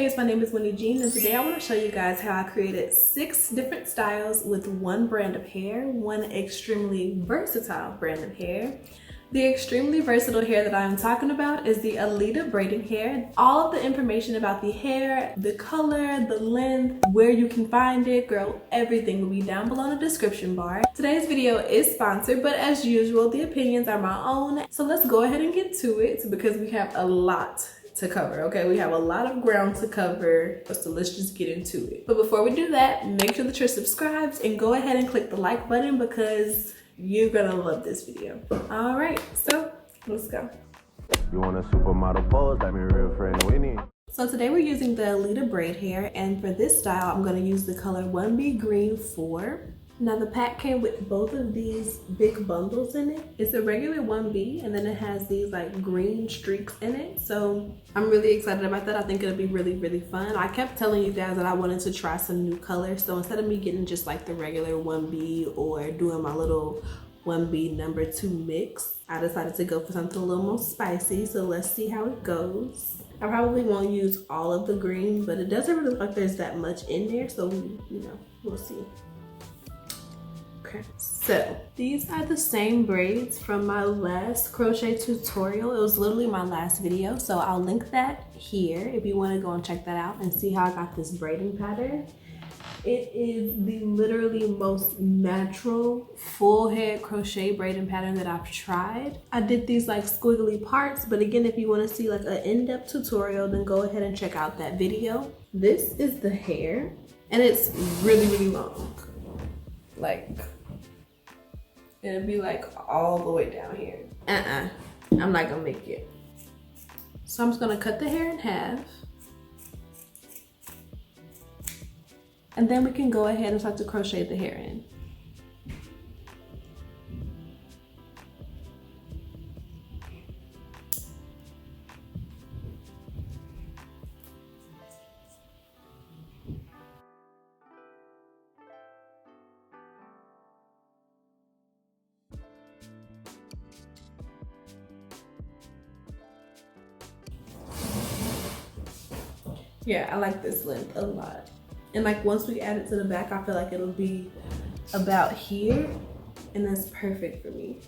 Hayes, my name is Wynne, and today I want to show you guys how I created 6 different styles with one brand of hair, one extremely versatile brand of hair. The extremely versatile hair that I'm talking about is the ALITA braiding hair. All of the information about the hair, the color, the length, where you can find it, girl, everything will be down below in the description bar. Today's video is sponsored, but as usual, the opinions are my own. So let's go ahead and get to it because we have a lot to cover. Okay, we have a lot of ground to cover, so let's just get into it. But before we do that, make sure that you're subscribed and go ahead and click the like button because you're gonna love this video. All right, so let's go. You want a supermodel pose like my real friend Wynne? So today we're using the ALITA braid hair, and for this style I'm going to use the color 1B Green 4. Now the pack came with both of these big bundles in it. It's a regular 1B and then it has these like green streaks in it. So I'm really excited about that. I think it'll be really fun. I kept telling you guys that I wanted to try some new colors. So instead of me getting just like the regular 1B or doing my little 1B number 2 mix, I decided to go for something a little more spicy. So let's see how it goes. I probably won't use all of the green, but it doesn't really look like there's that much in there. So, you know, we'll see. Okay, so these are the same braids from my last crochet tutorial. It was literally my last video, so I'll link that here if you want to go and check that out and see how I got this braiding pattern. It is the literally most natural full head crochet braiding pattern that I've tried. I did these like squiggly parts, but again, if you want to see like an in-depth tutorial, then go ahead and check out that video. This is the hair and it's really long. Like, it'll be like all the way down here. I'm not gonna make it. So I'm just gonna cut the hair in half. And then we can go ahead and start to crochet the hair in. Yeah, I like this length a lot. And like once we add it to the back, I feel like it'll be about here, and that's perfect for me.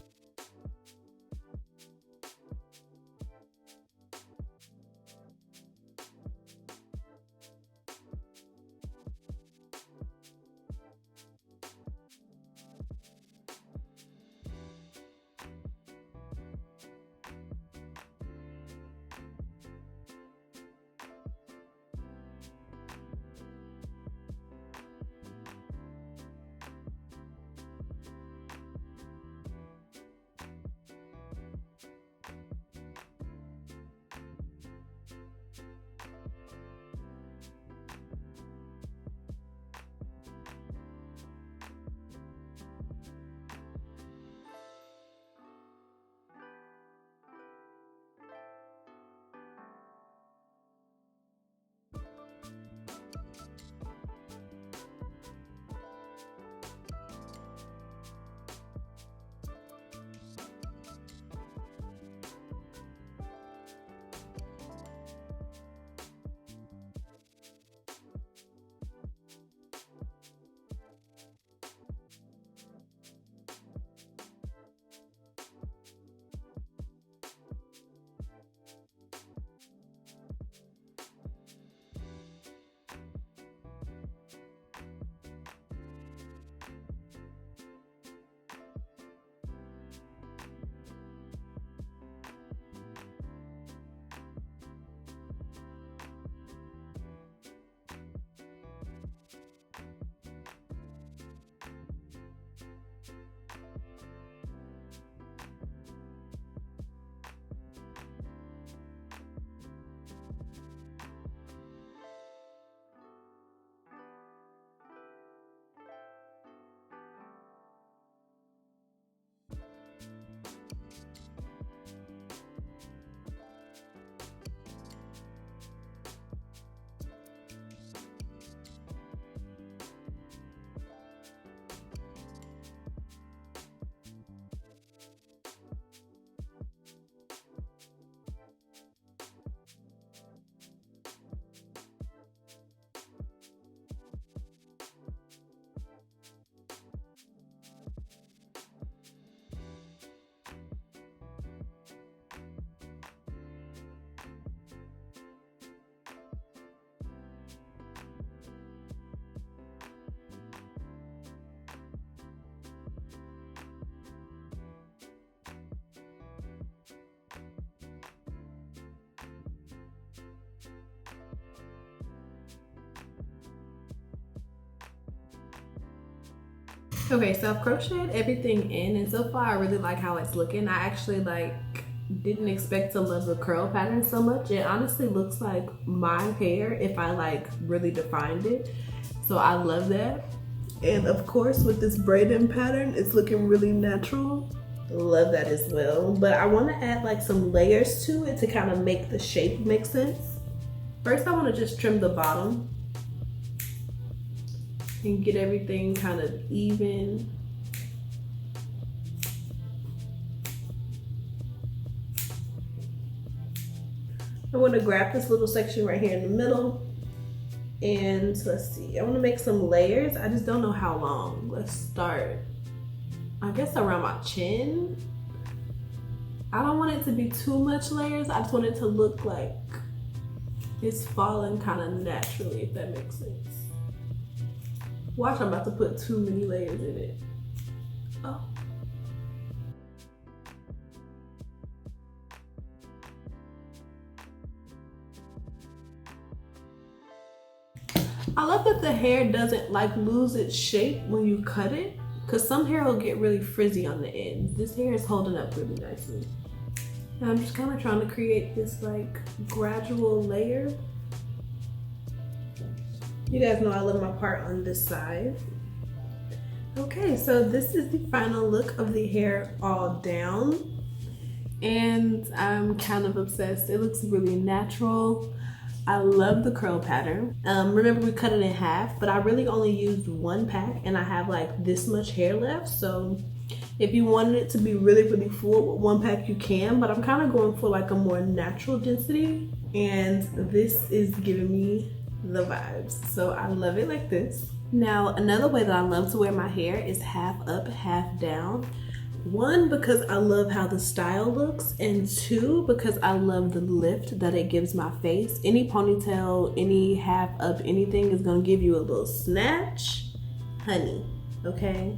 Okay, so I've crocheted everything in, and so far I really like how it's looking. I actually didn't expect to love the curl pattern so much. It honestly looks like my hair if I really defined it. So I love that. And of course with this braiding pattern, it's looking really natural. Love that as well. But I want to add some layers to it to kind of make the shape make sense. First I want to just trim the bottom and get everything kind of even. I want to grab this little section right here in the middle, and let's see, I want to make some layers. I just don't know how long. Let's start, I guess, around my chin. I don't want it to be too much layers. I just want it to look like it's falling kind of naturally, if that makes sense. Watch, I'm about to put too many layers in it. Oh. I love that the hair doesn't lose its shape when you cut it, because some hair will get really frizzy on the ends. This hair is holding up really nicely. And I'm just kind of trying to create this gradual layer. You guys know I love my part on this side. Okay, so this is the final look of the hair all down. And I'm kind of obsessed. It looks really natural. I love the curl pattern. Remember, we cut it in half, but I really only used one pack and I have this much hair left. So if you wanted it to be really, really full with one pack, you can, but I'm kind of going for a more natural density, and this is giving me the vibes. So I love it like this. Now, another way that I love to wear my hair is half up, half down. One, because I love how the style looks, and two, because I love the lift that it gives my face. Any ponytail, any half up, anything is gonna give you a little snatch, honey, okay?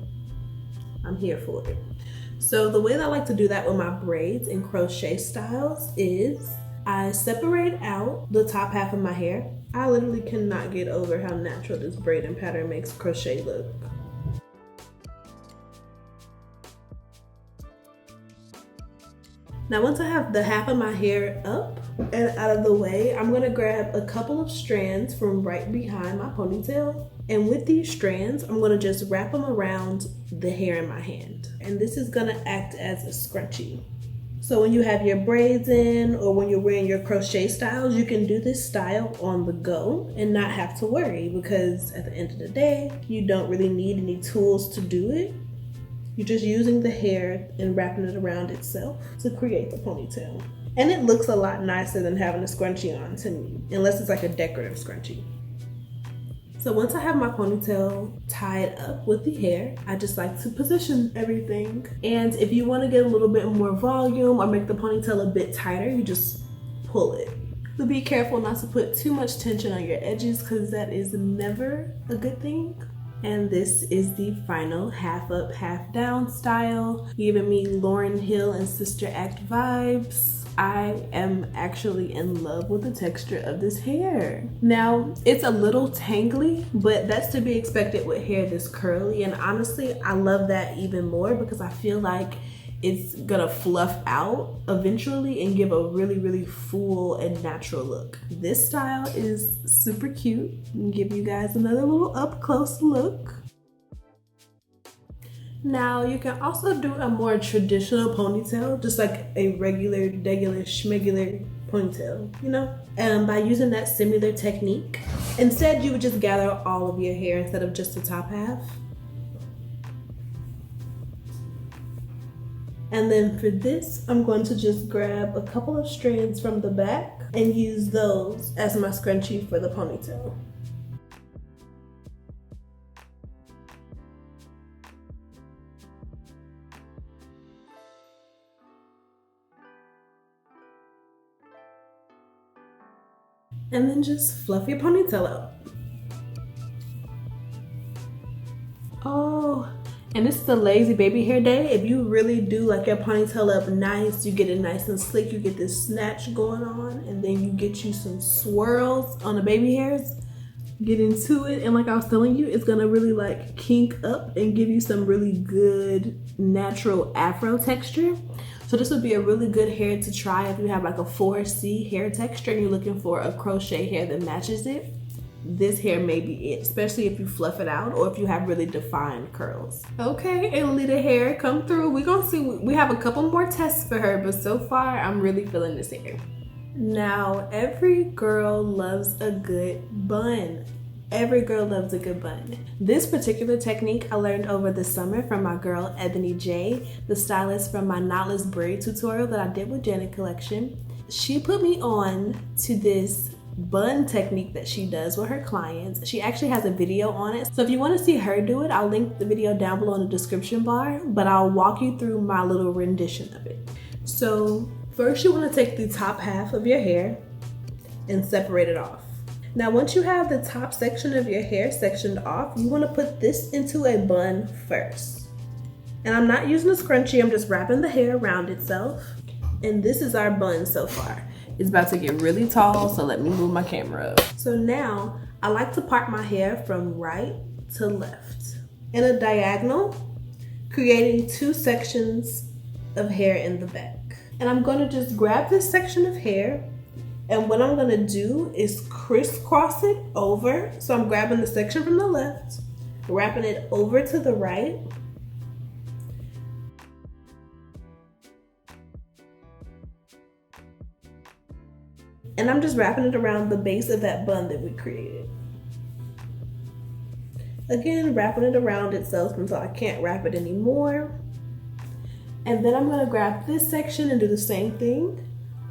I'm here for it. So the way that I like to do that with my braids and crochet styles is I separate out the top half of my hair. I literally cannot get over how natural this braiding pattern makes crochet look. Now once I have the half of my hair up and out of the way, I'm gonna grab a couple of strands from right behind my ponytail. And with these strands, I'm gonna just wrap them around the hair in my hand. And this is gonna act as a scrunchie. So when you have your braids in, or when you're wearing your crochet styles, you can do this style on the go and not have to worry, because at the end of the day, you don't really need any tools to do it. You're just using the hair and wrapping it around itself to create the ponytail. And it looks a lot nicer than having a scrunchie on to me, unless it's a decorative scrunchie. So once I have my ponytail tied up with the hair, I just like to position everything. And if you want to get a little bit more volume or make the ponytail a bit tighter, you just pull it. But be careful not to put too much tension on your edges, because that is never a good thing. And this is the final half up, half down style, giving me Lauryn Hill and Sister Act vibes. I am actually in love with the texture of this hair. Now, it's a little tangly, but that's to be expected with hair this curly. And honestly, I love that even more, because I feel like it's gonna fluff out eventually and give a really, really full and natural look. This style is super cute. I'll give you guys another little up close look. Now you can also do a more traditional ponytail, just like a regular schmegular ponytail, you know? And by using that similar technique, instead you would just gather all of your hair instead of just the top half. And then for this, I'm going to just grab a couple of strands from the back and use those as my scrunchie for the ponytail. And then just fluff your ponytail out. Oh, and this is the lazy baby hair day. If you really do like your ponytail up nice, you get it nice and slick, you get this snatch going on, and then you get you some swirls on the baby hairs. get into it, and like I was telling you, it's gonna really like kink up and give you some really good natural afro texture. So this would be a really good hair to try if you have like a 4C hair texture and you're looking for a crochet hair that matches it. This hair may be it, especially if you fluff it out or if you have really defined curls. Okay, ALITA hair, come through. We're gonna see, we have a couple more tests for her, but so far I'm really feeling this hair. Now, every girl loves a good bun. Every girl loves a good bun. This particular technique I learned over the summer from my girl Ebony J, the stylist from my knotless braid tutorial that I did with Janet Collection. She put me on to this bun technique that she does with her clients. She actually has a video on it. So if you want to see her do it, I'll link the video down below in the description bar, but I'll walk you through my little rendition of it. So first you want to take the top half of your hair and separate it off. Now once you have the top section of your hair sectioned off, you want to put this into a bun first. And I'm not using a scrunchie, I'm just wrapping the hair around itself. And this is our bun so far. It's about to get really tall, so let me move my camera up. So now, I like to part my hair from right to left in a diagonal, creating two sections of hair in the back. And I'm gonna just grab this section of hair, and what I'm gonna do is crisscross it over. So I'm grabbing the section from the left, wrapping it over to the right, and I'm just wrapping it around the base of that bun that we created. Again, wrapping it around itself until I can't wrap it anymore. And then I'm gonna grab this section and do the same thing,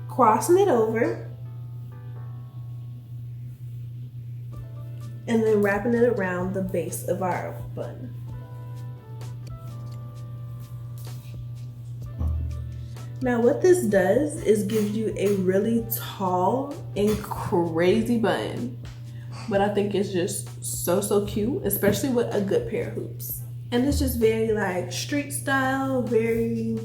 crossing it over, and then wrapping it around the base of our bun. Now what this does is gives you a really tall and crazy bun, but I think it's just so cute, especially with a good pair of hoops. And it's just very like street style, very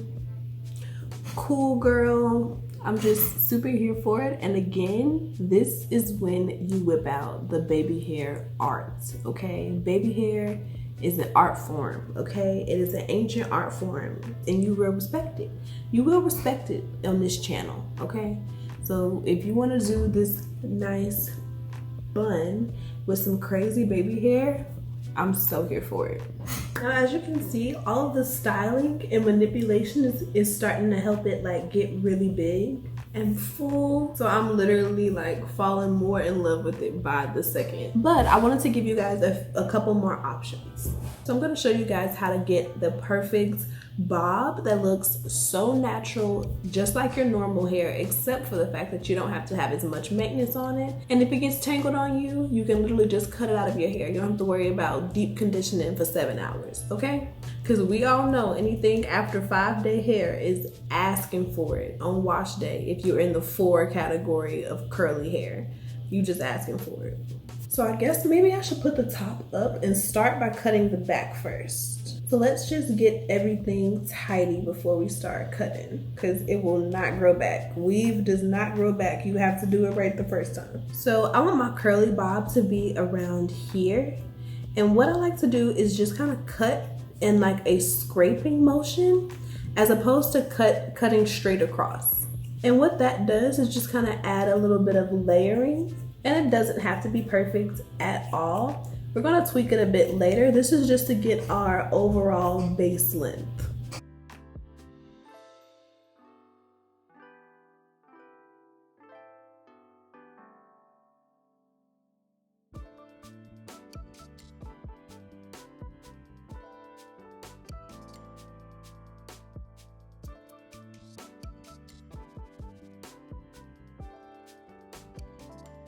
cool girl. I'm just super here for it. And again, this is when you whip out the baby hair art, okay? Baby hair is an art form, okay? It is an ancient art form, and you will respect it. You will respect it on this channel, okay? So if you wanna do this nice bun with some crazy baby hair, I'm so here for it. Now, as you can see, all of the styling and manipulation is starting to help it like get really big and full. So I'm literally like falling more in love with it by the second. But I wanted to give you guys a couple more options. So I'm gonna show you guys how to get the perfect bob that looks so natural, just like your normal hair, except for the fact that you don't have to have as much maintenance on it. And if it gets tangled on you, you can literally just cut it out of your hair. You don't have to worry about deep conditioning for 7 hours, okay? Because we all know anything after 5-day hair is asking for it on wash day. If you're in the 4 category of curly hair, you just asking for it. So I guess maybe I should put the top up and start by cutting the back first. So let's just get everything tidy before we start cutting, because it will not grow back. Weave does not grow back. You have to do it right the first time. So I want my curly bob to be around here. And what I like to do is just kind of cut in like a scraping motion, as opposed to cutting straight across. And what that does is just kind of add a little bit of layering. And it doesn't have to be perfect at all. We're gonna tweak it a bit later. This is just to get our overall base length.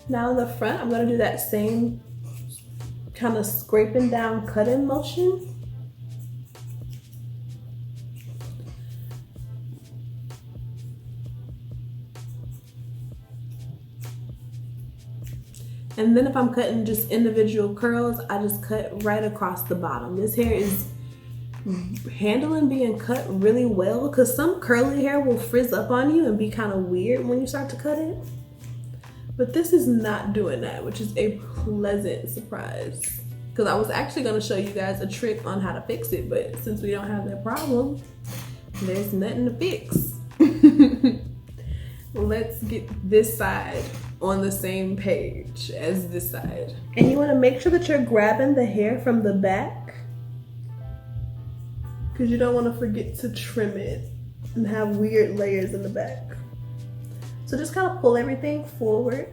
Now in the front, I'm gonna do that same kind of scraping down, cutting motion. And then if I'm cutting just individual curls, I just cut right across the bottom. This hair is handling being cut really well, because some curly hair will frizz up on you and be kind of weird when you start to cut it. But this is not doing that, which is a pleasant surprise. Because I was actually going to show you guys a trick on how to fix it, but since we don't have that problem, there's nothing to fix. Let's get this side on the same page as this side. And you want to make sure that you're grabbing the hair from the back, because you don't want to forget to trim it and have weird layers in the back. So just kind of pull everything forward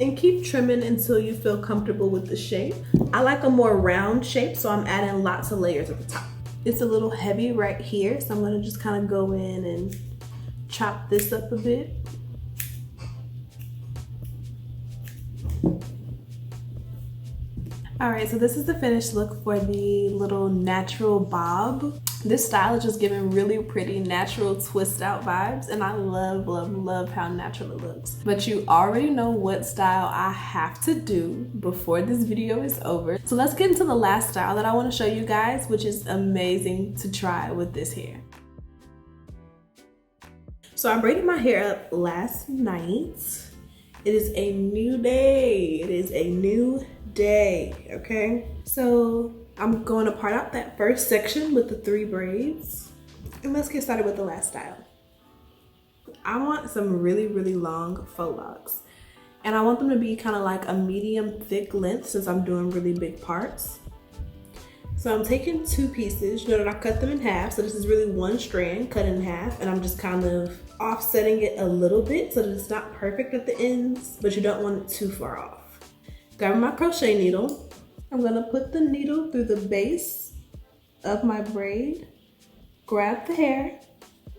and keep trimming until you feel comfortable with the shape. I like a more round shape, so I'm adding lots of layers at the top. It's a little heavy right here, so I'm gonna just kind of go in and chop this up a bit. All right, so this is the finished look for the little natural bob. This style is just giving really pretty natural twist out vibes, and I love, love, love how natural it looks. But you already know what style I have to do before this video is over. So let's get into the last style that I want to show you guys, which is amazing to try with this hair. So I braided my hair up last night. It is a new day. It is a new day, okay? So I'm going to part out that first section with the 3 braids. And let's get started with the last style. I want some really, really long faux locks. And I want them to be kind of like a medium thick length since I'm doing really big parts. So I'm taking 2 pieces, you know, that I cut them in half. So this is really 1 strand cut in half, and I'm just kind of offsetting it a little bit so that it's not perfect at the ends, but you don't want it too far off. Grab my crochet needle. I'm gonna put the needle through the base of my braid, grab the hair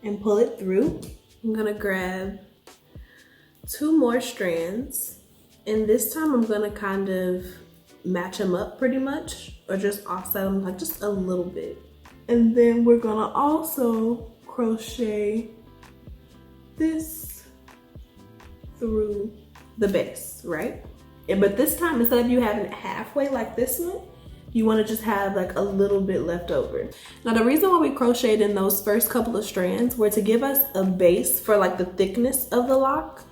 and pull it through. I'm gonna grab 2 more strands, and this time I'm gonna kind of match them up pretty much, or just offset them like just a little bit. And then we're gonna also crochet this through the base, right? But this time, instead of you having it halfway like this one, you want to just have like a little bit left over. Now the reason why we crocheted in those first couple of strands were to give us a base for like the thickness of the lock.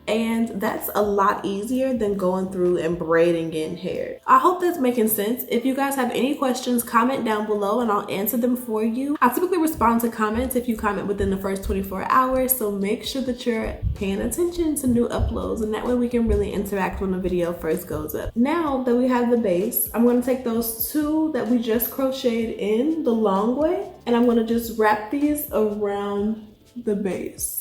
And that's a lot easier than going through and braiding in hair. I hope that's making sense. If you guys have any questions, comment down below and I'll answer them for you. I typically respond to comments if you comment within the first 24 hours, so make sure that you're paying attention to new uploads, and that way we can really interact when the video first goes up. Now that we have the base, I'm gonna take those 2 that we just crocheted in the long way, and I'm gonna just wrap these around the base.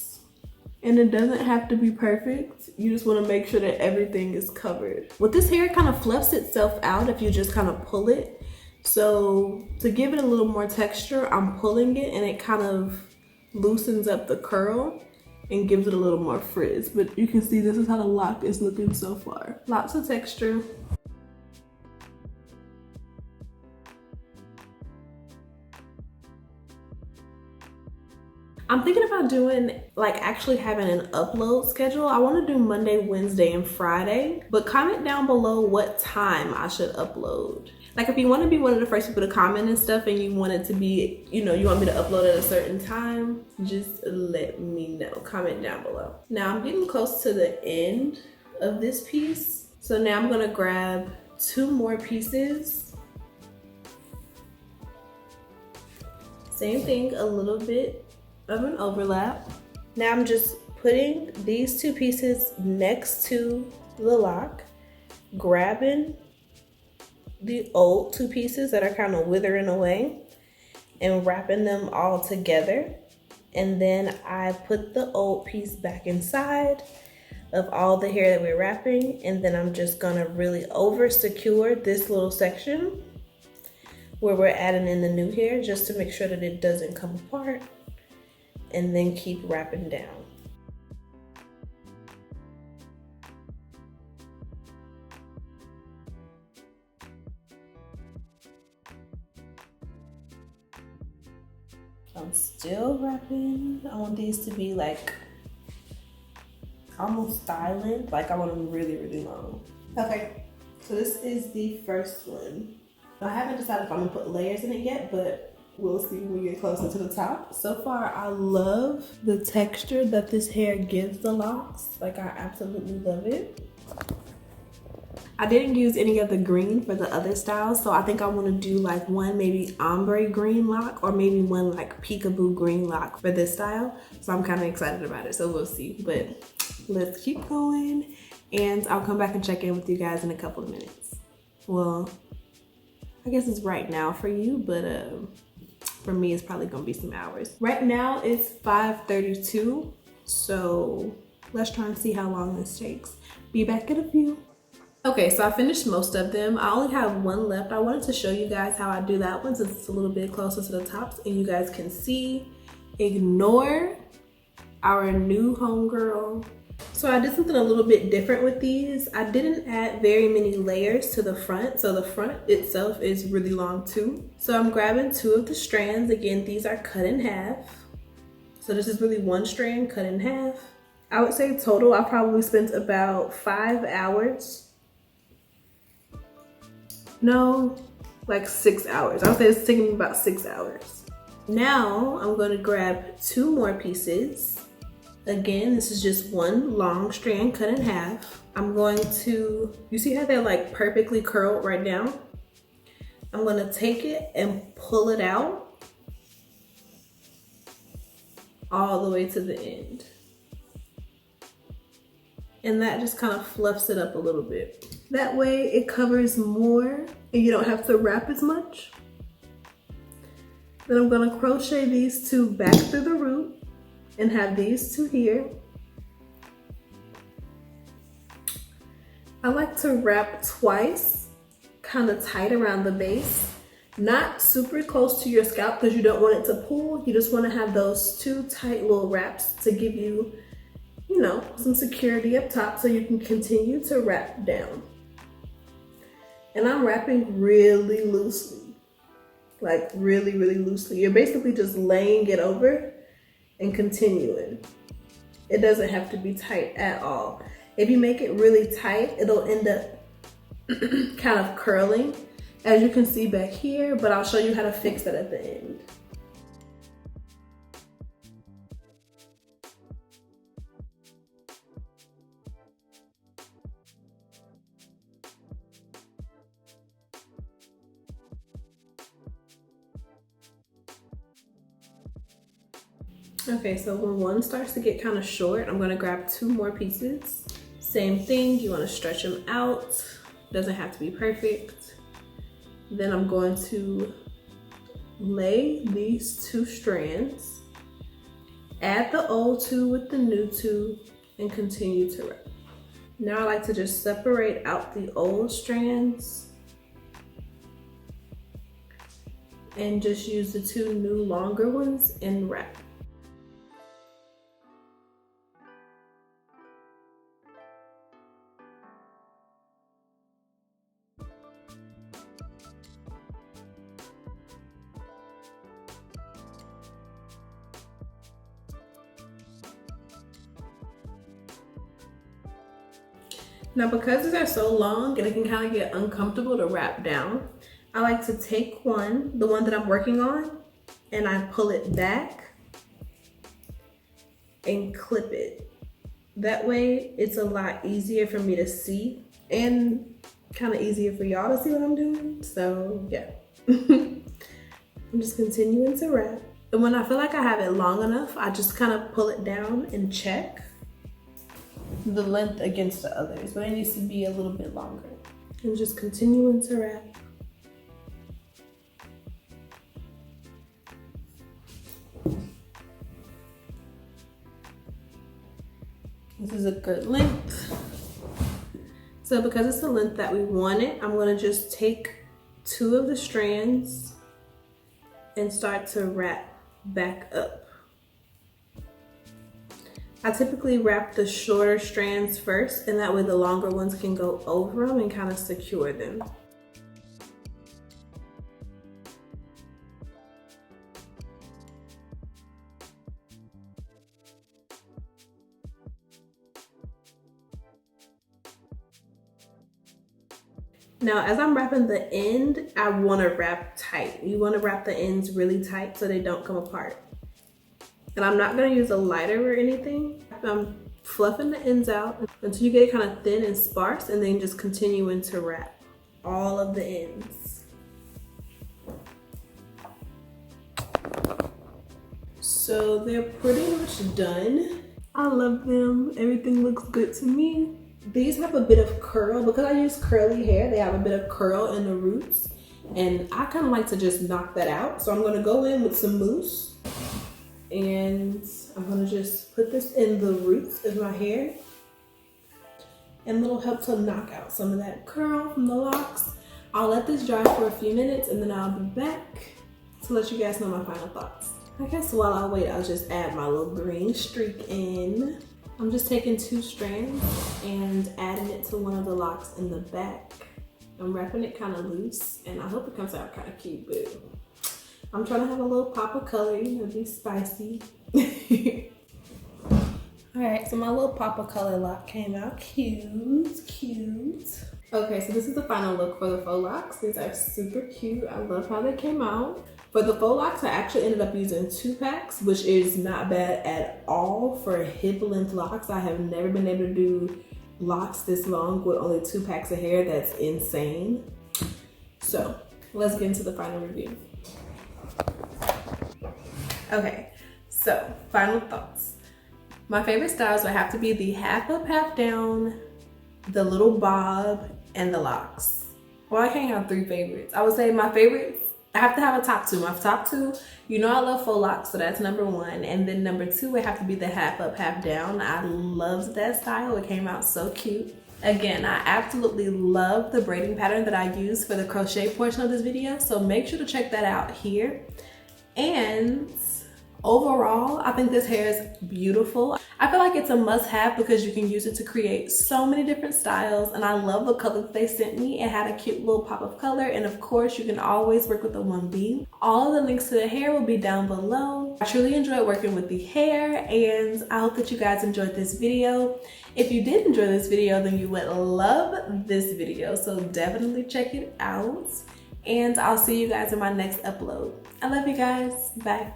And it doesn't have to be perfect. You just want to make sure that everything is covered. With this hair, it kind of fluffs itself out if you just kind of pull it. So to give it a little more texture, I'm pulling it and it kind of loosens up the curl and gives it a little more frizz. But you can see this is how the lock is looking so far. Lots of texture. I'm thinking about doing, like, actually having an upload schedule. I want to do Monday, Wednesday, and Friday, but comment down below what time I should upload. Like, if you want to be one of the first people to comment and stuff, and you want it to be, you know, you want me to upload at a certain time, just let me know. Comment down below. Now I'm getting close to the end of this piece, so now I'm gonna grab 2 more pieces. Same thing, a little bit of an overlap. Now I'm just putting these 2 pieces next to the lock, grabbing the old 2 pieces that are kind of withering away and wrapping them all together. And then I put the old piece back inside of all the hair that we're wrapping, and then I'm just gonna really over secure this little section where we're adding in the new hair, just to make sure that it doesn't come apart, and then keep wrapping down. I'm still wrapping. I want these to be like almost styling, like I want them really, really long. Okay, so this is the first one. I haven't decided if I'm gonna put layers in it yet, but We'll see when we get closer to the top. So far, I love the texture that this hair gives the locks. Like, I absolutely love it. I didn't use any of the green for the other styles, so I think I want to do like one maybe ombre green lock or maybe one like peekaboo green lock for this style. So I'm kind of excited about it, so we'll see. But let's keep going, and I'll come back and check in with you guys in a couple of minutes. Well, I guess it's right now for you, but for me it's probably gonna be some hours. Right now it's 5:32, so let's try and see how long this takes. Be back in a few. Okay, so I finished most of them. I only have one left. I wanted to show you guys how I do that one since it's a little bit closer to the tops and you guys can see. Ignore our new homegirl. So I did something a little bit different with these. I didn't add very many layers to the front, so the front itself is really long too. So I'm grabbing 2 of the strands. Again, these are cut in half. So this is really one strand cut in half. I would say total I probably spent about 5 hours. No, like 6 hours. I would say it's taking me about 6 hours. Now I'm going to grab 2 more pieces. Again, this is just one long strand cut in half. I'm going to, you see how they're like perfectly curled right now? I'm going to take it and pull it out all the way to the end. And that just kind of fluffs it up a little bit. That way it covers more and you don't have to wrap as much. Then I'm gonna crochet these 2 back through the root and have these 2 here. I like to wrap twice, kind of tight around the base. Not super close to your scalp because you don't want it to pull. You just want to have those 2 tight little wraps to give you, you know, some security up top so you can continue to wrap down. And I'm wrapping really loosely, like really, really loosely. You're basically just laying it over and continuing. It doesn't have to be tight at all. If you make it really tight, it'll end up kind of curling, as you can see back here, but I'll show you how to fix that at the end. Okay, so when one starts to get kind of short, I'm gonna grab 2 more pieces. Same thing, you wanna stretch them out. Doesn't have to be perfect. Then I'm going to lay these 2 strands, add the old 2 with the new 2, and continue to wrap. Now I like to just separate out the old strands and just use the 2 new longer ones and wrap. Now because these are so long and it can kind of get uncomfortable to wrap down, I like to take one, the one that I'm working on, and I pull it back and clip it. That way it's a lot easier for me to see and kind of easier for y'all to see what I'm doing. So yeah, I'm just continuing to wrap. And when I feel like I have it long enough, I just kind of pull it down and check the length against the others, but it needs to be a little bit longer. And just continuing to wrap. This is a good length. So because it's the length that we wanted, I'm gonna just take 2 of the strands and start to wrap back up. I typically wrap the shorter strands first, and that way the longer ones can go over them and kind of secure them. Now, as I'm wrapping the end, I want to wrap tight. You want to wrap the ends really tight so they don't come apart. And I'm not going to use a lighter or anything. I'm fluffing the ends out until you get it kind of thin and sparse, and then just continuing to wrap all of the ends. So they're pretty much done. I love them. Everything looks good to me. These have a bit of curl. Because I use curly hair, they have a bit of curl in the roots. And I kind of like to just knock that out. So I'm going to go in with some mousse. And I'm going to just put this in the roots of my hair. And it'll help to knock out some of that curl from the locks. I'll let this dry for a few minutes and then I'll be back to let you guys know my final thoughts. I guess while I wait, I'll just add my little green streak in. I'm just taking 2 strands and adding it to one of the locks in the back. I'm wrapping it kind of loose and I hope it comes out kind of cute, but I'm trying to have a little pop of color, you know, be spicy. All right, so my little pop of color lock came out cute, cute. Okay, so this is the final look for the faux locks. These are super cute. I love how they came out. For the faux locks, I actually ended up using 2 packs, which is not bad at all for hip length locks. I have never been able to do locks this long with only 2 packs of hair. That's insane. So let's get into the final review. Okay, so final thoughts. My favorite styles would have to be the half up, half down, the little bob, and the locks. Well, I can't have 3 favorites. I would say my favorites, I have to have a top 2. My top 2, you know I love faux locks, so that's number 1. And then number 2 would have to be the half up, half down. I loved that style. It came out so cute. Again, I absolutely love the braiding pattern that I used for the crochet portion of this video, so make sure to check that out here. And overall, I think this hair is beautiful. I feel like it's a must-have because you can use it to create so many different styles, and I love the color that they sent me. It had a cute little pop of color, and of course you can always work with the 1B. All of the links to the hair will be down below. I truly enjoyed working with the hair, and I hope that you guys enjoyed this video. If you did enjoy this video, then you would love this video, so definitely check it out. And I'll see you guys in my next upload. I love you guys. Bye.